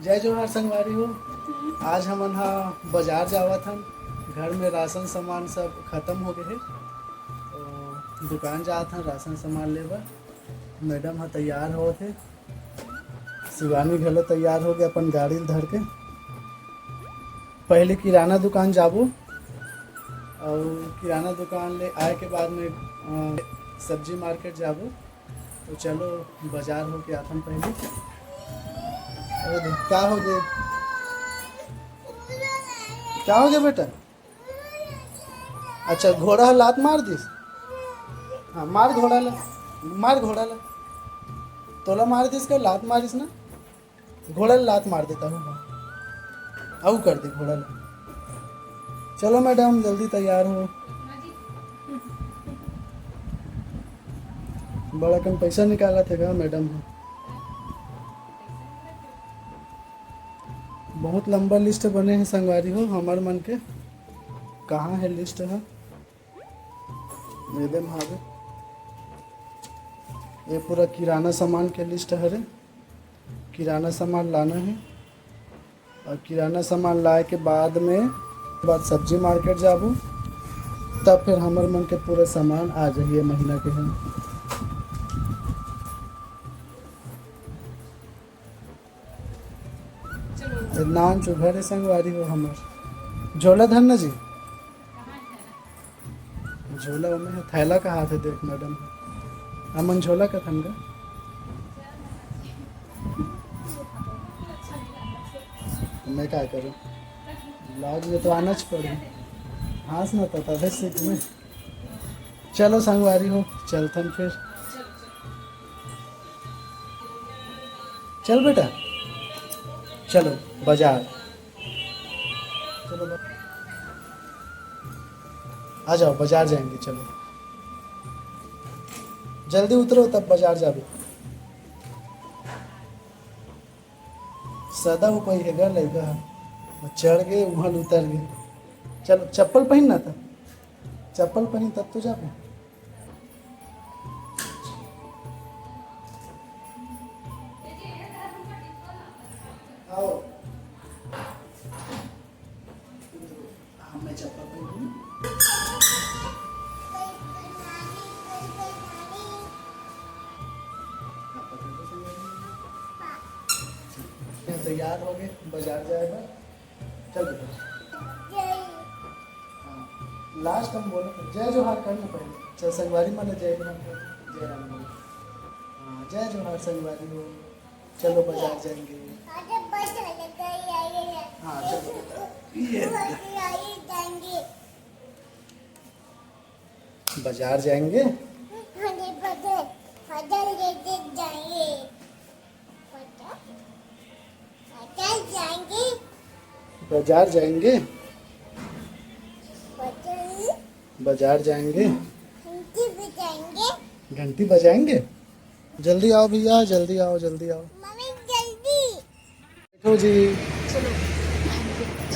जय जोहार संगवारी हो। आज हमन हा बाजार जावत हन। घर में राशन सामान सब खत्म हो गए है तो दुकान जात हन राशन सामान लेबर। मैडम हा तैयार हो थे, शिवानी घलो तैयार हो गए अपन गाड़ी धर के। पहले किराना दुकान जाबो और किराना दुकान ले आए के बाद में सब्जी मार्केट जाबो। तो चलो बाजार हो के आथन पहले। अरे क्या हो गया, क्या हो गया बेटा? अच्छा घोड़ा लात मार दिस। हाँ मार घोड़ा ला, मार घोड़ा ला। तोला मार दिस का लात मारिस ना, घोड़ा लात मार देता हूँ। आऊ कर दे घोड़ा ला। चलो मैडम जल्दी तैयार हो। बड़ा कम पैसा निकाला थे मैडम। बहुत लंबा लिस्ट बने हैं संगवारी हो हमार मन के। कहाँ है लिस्ट है मेरे भावे? ये पूरा किराना सामान के लिस्ट है रे। किराना सामान लाना है और किराना सामान लाए के बाद सब्जी मार्केट जाबू। तब फिर हमारे मन के पूरे सामान आ जाइए महीना के हैं। नाम चुभर संगवारी हो हमार। झोला धरना जी, झोला में थैला का हाथ है देख मैडम। अमन झोला का थन का मैं क्या करूँ, ब्लाउज में तो आना च पड़े। हाँस ना था तभी सीख में। चलो संगवारी हो चलथन फिर। चल बेटा चलो बाजार। चलो आ जाओ बाजार जाएंगे। चलो जल्दी उतरो तब बाजार जाबे। सदा उपाय है गा लगा चढ़ गए वहाँ उतर गए। चलो चप्पल पहनना था, चप्पल पहन तब तो जाबे। आओ मैं चप्पल पहनूं। तैयार हो गए बाजार जाएगा। चल बेटा। हाँ लास्ट हम बोले जय जोहार करना पहले। चल संगवारी माने जय राम जय राम बोलो। हाँ जय जोहार संगवारी हो। चलो बाजार जाएंगे। हाँ चलो बाजार जाएंगे। बाजार जाएंगे, बाजार जाएंगे, घंटी बजाएंगे। जल्दी आओ भैया, जल्दी आओ जल्दी आओ। बैठो जी।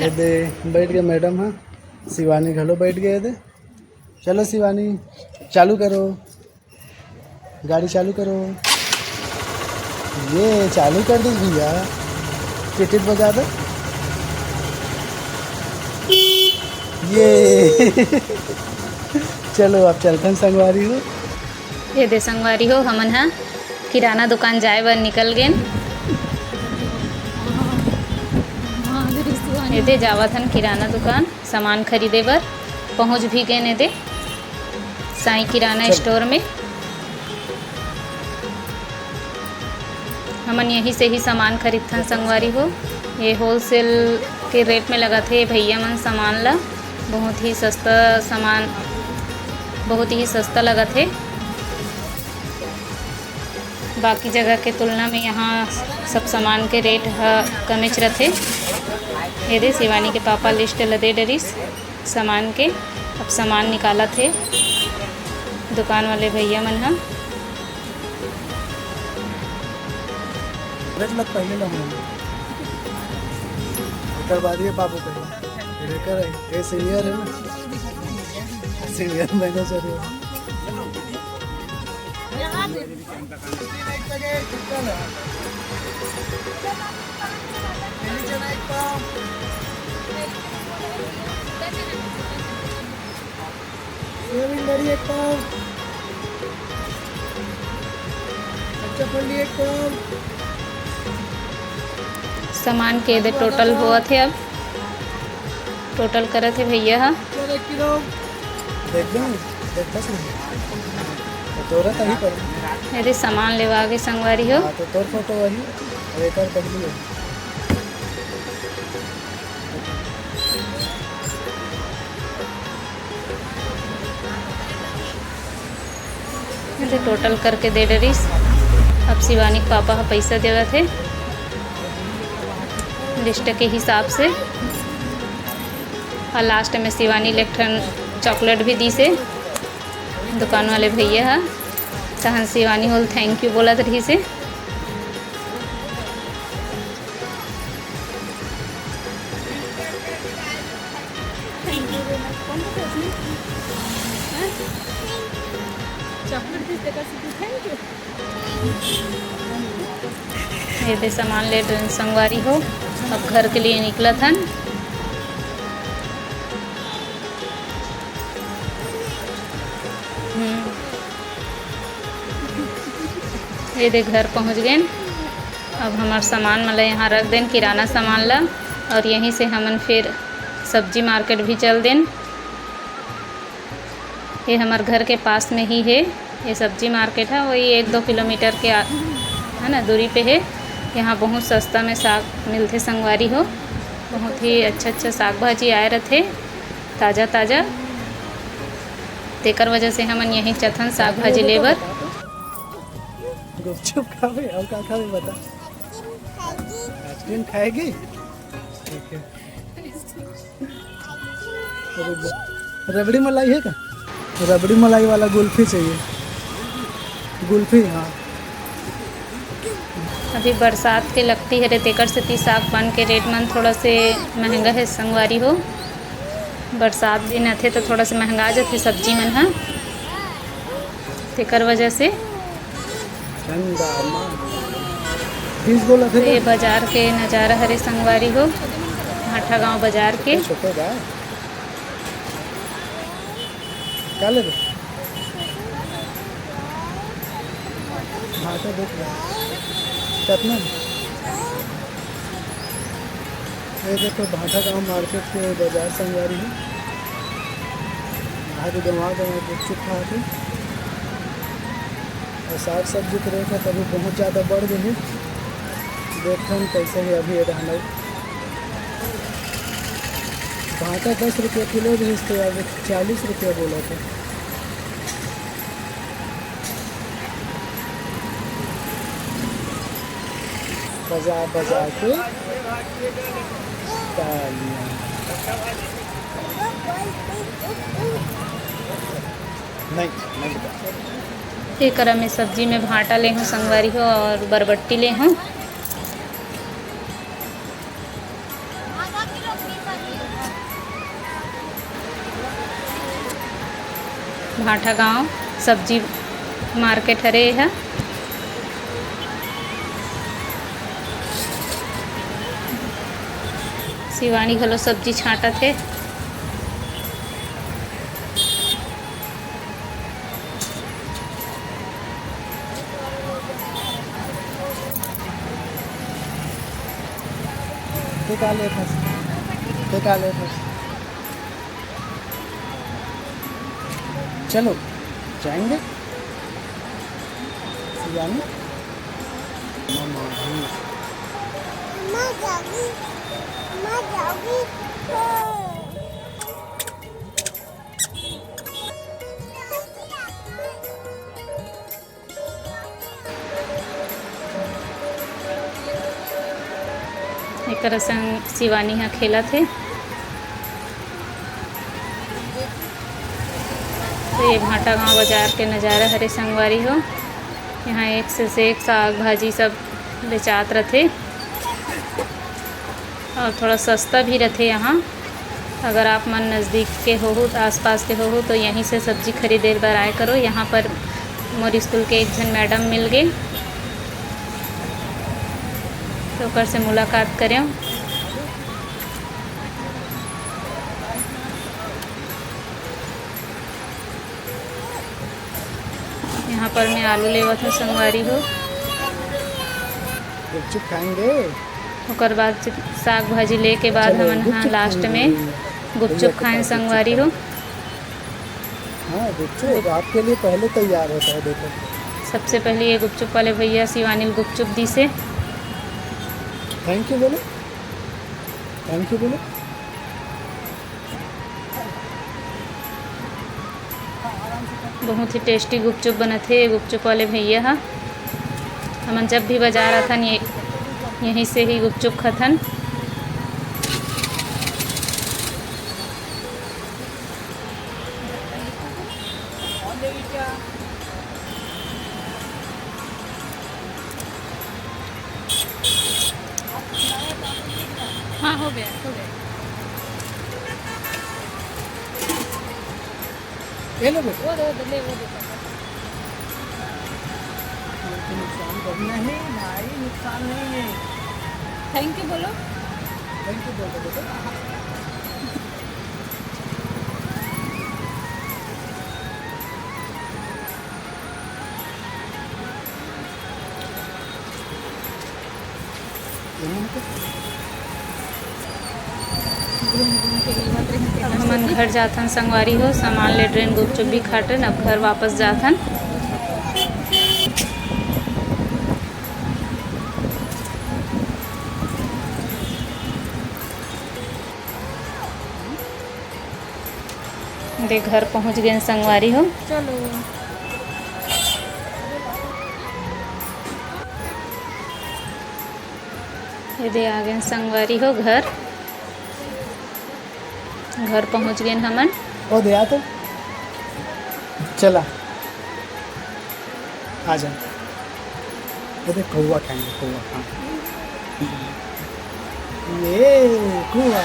ये दे बैठ गए मैडम। हाँ शिवानी घलो बैठ गए दे। चलो शिवानी चालू करो, गाड़ी चालू करो। ये चालू कर दो भैया, टिकट बजा दो। ये चलो अब चलते संगवारी हो। ये दे संगवारी हो हमन हा किराना दुकान जाए बर निकल गए। ये दे जावत हन किराना दुकान सामान खरीदे बर। पहुंच भी गए ने दे साईं किराना स्टोर में। हमन यहीं से ही सामान खरीदथन संगवारी हो। ये होलसेल के रेट में लगा थे भैया मन सामान ला। बहुत ही सस्ता सामान, बहुत ही सस्ता लगा थे बाकी जगह के तुलना में। यहाँ सब सामान के रेट कमेच रहते। ये दे शिवानी के पापा लिस्ट लदे डरिस सामान के। अब सामान निकाला थे दुकान वाले भैया मन हा। पहले बाद ये बाबू पहले ये सीनियर है ना, सीनियर मैनेजर है। सोयाबीन बड़ी एक पाव, कच्चा फली एक पाव। सामान के दे टोटल हुआ थे। अब टोटल करे थे भैया हा। 1 किलो देख दो, देखता सुन तोरा तही पर यदि सामान लेवा के संगवारी हो। हाँ तो तोर फोटो वही और एक और पगली है। यदि टोटल करके दे डरीस। अब शिवानी के पापा का पैसा देवा थे लिस्ट के हिसाब से। और लास्ट में शिवानी इलेक्ट्रॉन चॉकलेट भी दी से दुकान वाले भैया हा। तहन शिवानी होल थैंक यू बोला रही से। ये दे सामान ले संगवारी हो। अब घर के लिए निकला था। ये दे घर पहुंच गए। अब हमार सामान मतलब यहाँ रख दें, किराना सामान ला। और यहीं से हमन फिर सब्जी मार्केट भी चल दें। ये हमार घर के पास में ही है ये सब्जी मार्केट है। वही 1-2 किलोमीटर के है ना दूरी पे है। यहाँ बहुत सस्ता में साग मिलते संगवारी हो। बहुत ही अच्छा साग भाजी आए रहते ताज़ा ताज़ा। तेकर वजह से हमन यहीं चथन साग भाजी लेबर। गुपचुप खावे और क्या खावे बता। आइसक्रीम खाएगी? ठीक है। रबड़ी मलाई है क्या? रबड़ी मलाई वाला गुल्फी चाहिए। गुल्फी हाँ। अभी बरसात के लगती है तेकर से ती साग पान के रेट मन थोड़ा से महंगा है संगवारी हो। बरसात दिन आते तो थोड़ा से महंगा जाते सब्जी मन हा। तेकर वजह से ये बाजार के नज़ारा हरे संगवारी हो। भाटा गांव बाजार के क्या ले भाटा देख कितना। ये देखो भाटा गांव मार्केट के बाजार संगवारी है। आज गंवा गुपचुप खा के और साग सब्जी के रेट है तभी बहुत ज़्यादा बढ़ गई है। देखते हैं कैसे ही अभी रहना। भाटा 10 रुपये किलो भेजते अब 40 रुपये बोला था। बाजार के एक करा में सब्जी में भाटा ले हूँ संगवारी हो और बरबट्टी ले हूँ। भाटा गांव सब्जी मार्केट हरे है। शिवानी घलो सब्जी छाँटा थे। चलो जाएंगे शिवानी। एक संग शिवानी यहाँ खेला थे। तो ये भाटा गांव बाजार के नज़ारा हरे संगवारी हो। यहाँ एक से एक साग भाजी सब बेचात रहते और थोड़ा सस्ता भी रहते यहाँ। अगर आप मन नज़दीक के हो आसपास के हो तो यहीं से सब्जी खरीदे बर आए करो। यहाँ पर मोर स्कूल के एक जन मैडम मिल गए तो ओकर से मुलाकात करें। यहाँ पर मैं आलू लेवत हूँ संगवारी हो। गुपचुप खाएंगे। ओकर बाद साग भाजी ले के बाद चलो, हमन हाँ गुपचुप लास्ट खाएंगे। में भैया गुपचुप के खाएं पास संगवारी गुपचुप हो। खाएंगे। हाँ गुपचुप आपके लिए पहले तैयार होता है, देखो। सबसे पहले ये गुपचुप वाले भैया शिवानी गुपचुप दी से। थैंक यू बोलो, थैंक यू बोलो। बहुत ही टेस्टी गुपचुप बने थे गुपचुप वाले भैया हा। हमन जब भी बाजार आथन यहीं से ही गुपचुप खाथन। हाँ हो गया हो गया। ये लो बेटा। वो दे ले वो दे। नहीं भाई, नुकसान नहीं है। थैंक यू बोलो। थैंक यू बोल दो बेटा। हमन घर जाथन संगवारी हो, सामान ले ट्रेन गुपचुप भी खाटन, अब घर वापस जाथन। दे घर पहुंच गए संगवारी हो। चलो ये दे आ गए संगवारी हो घर। घर पहुंच गए हमन। ओ दे तो चला आ जा। ये देख कौवा खाएंगे, कौवा। हाँ ये कौवा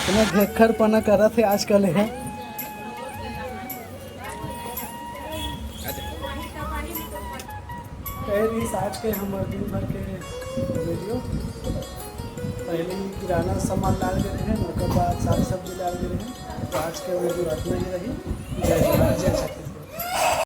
इतना घेखरपना कर रहा थे आजकल है। इस आज के हमारे दिन भर के वीडियो पहले ही किराना सामान डाल के रहे, उसके बाद साग सब्जी डाल के रहे। तो आज के वीडियो इतना ही रही। जय जय छठ।